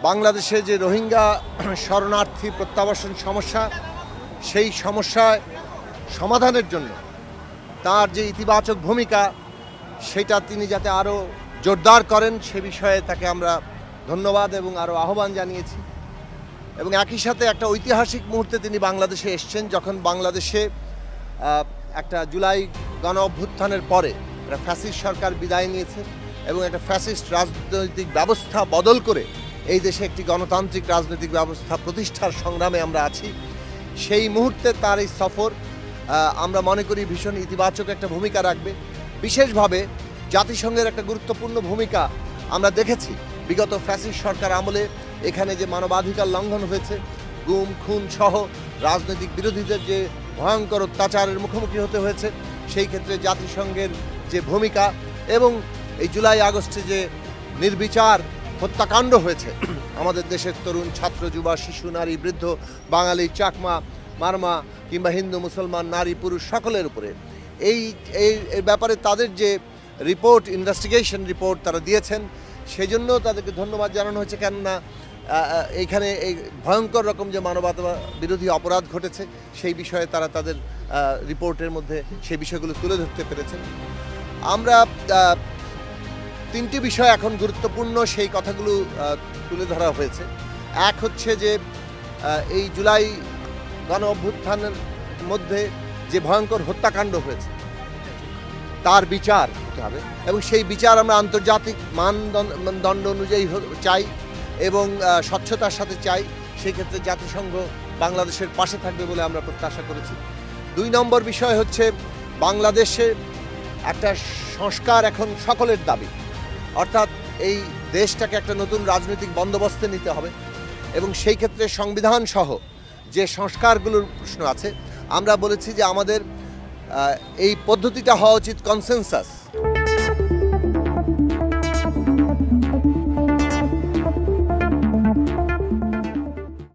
বাংলাদেশে যে রোহিঙ্গা শরণার্থী প্রত্যাবাসন সমস্যা, সেই সমস্যায় সমাধানের জন্য তার যে ইতিবাচক ভূমিকা সেটা তিনি যাতে আরও জোরদার করেন সে বিষয়ে তাকে আমরা ধন্যবাদ এবং আরও আহ্বান জানিয়েছি। এবং একই সাথে একটা ঐতিহাসিক মুহূর্তে তিনি বাংলাদেশে এসছেন, যখন বাংলাদেশে একটা জুলাই গণ অভ্যুত্থানের পরে একটা ফ্যাসিস্ট সরকার বিদায় নিয়েছে এবং একটা ফ্যাসিস্ট রাজনৈতিক ব্যবস্থা বদল করে এই দেশে একটি গণতান্ত্রিক রাজনৈতিক ব্যবস্থা প্রতিষ্ঠার সংগ্রামে আমরা আছি। সেই মুহূর্তে তার এই সফর আমরা মনে করি ভীষণ ইতিবাচক একটা ভূমিকা রাখবে। বিশেষভাবে জাতিসংঘের একটা গুরুত্বপূর্ণ ভূমিকা আমরা দেখেছি বিগত ফ্যাসিস্ট সরকার আমলে। এখানে যে মানবাধিকার লঙ্ঘন হয়েছে, গুম খুন সহ রাজনৈতিক বিরোধীদের যে ভয়ঙ্কর অত্যাচারের মুখোমুখি হতে হয়েছে, সেই ক্ষেত্রে জাতিসংঘের যে ভূমিকা এবং এই জুলাই আগস্টে যে নির্বিচার হত্যাকাণ্ড হয়েছে আমাদের দেশের তরুণ ছাত্র যুবা শিশু নারী বৃদ্ধ বাঙালি চাকমা মারমা কিংবা হিন্দু মুসলমান নারী পুরুষ সকলের উপরে এই ব্যাপারে তাদের যে রিপোর্ট, ইনভেস্টিগেশন রিপোর্ট তারা দিয়েছেন, সেই জন্য তাদেরকে ধন্যবাদ জানানো হয়েছে। কেননা এইখানে এই ভয়ঙ্কর রকম যে মানবতা বিরোধী অপরাধ ঘটেছে সেই বিষয়ে তারা তাদের রিপোর্টের মধ্যে সেই বিষয়গুলো তুলে ধরতে পেরেছেন। আমরা তিনটি বিষয় এখন গুরুত্বপূর্ণ, সেই কথাগুলো তুলে ধরা হয়েছে। এক হচ্ছে যে এই জুলাই গণ অভ্যুত্থানের মধ্যে যে ভয়ঙ্কর হত্যাকাণ্ড হয়েছে তার বিচার হতে হবে এবং সেই বিচার আমরা আন্তর্জাতিক মানদণ্ড অনুযায়ী চাই এবং স্বচ্ছতার সাথে চাই। সেই ক্ষেত্রে জাতিসংঘ বাংলাদেশের পাশে থাকবে বলে আমরা প্রত্যাশা করেছি। 2 নম্বর বিষয় হচ্ছে বাংলাদেশে একটা সংস্কার এখন সকলের দাবি, অর্থাৎ এই দেশটাকে একটা নতুন রাজনৈতিক বন্দোবস্তে নিতে হবে এবং সেই ক্ষেত্রে সংবিধান সহ যে সংস্কারগুলোর প্রশ্ন আছে, আমরা বলেছি যে আমাদের এই পদ্ধতিটা হওয়া উচিত কনসেনসাস,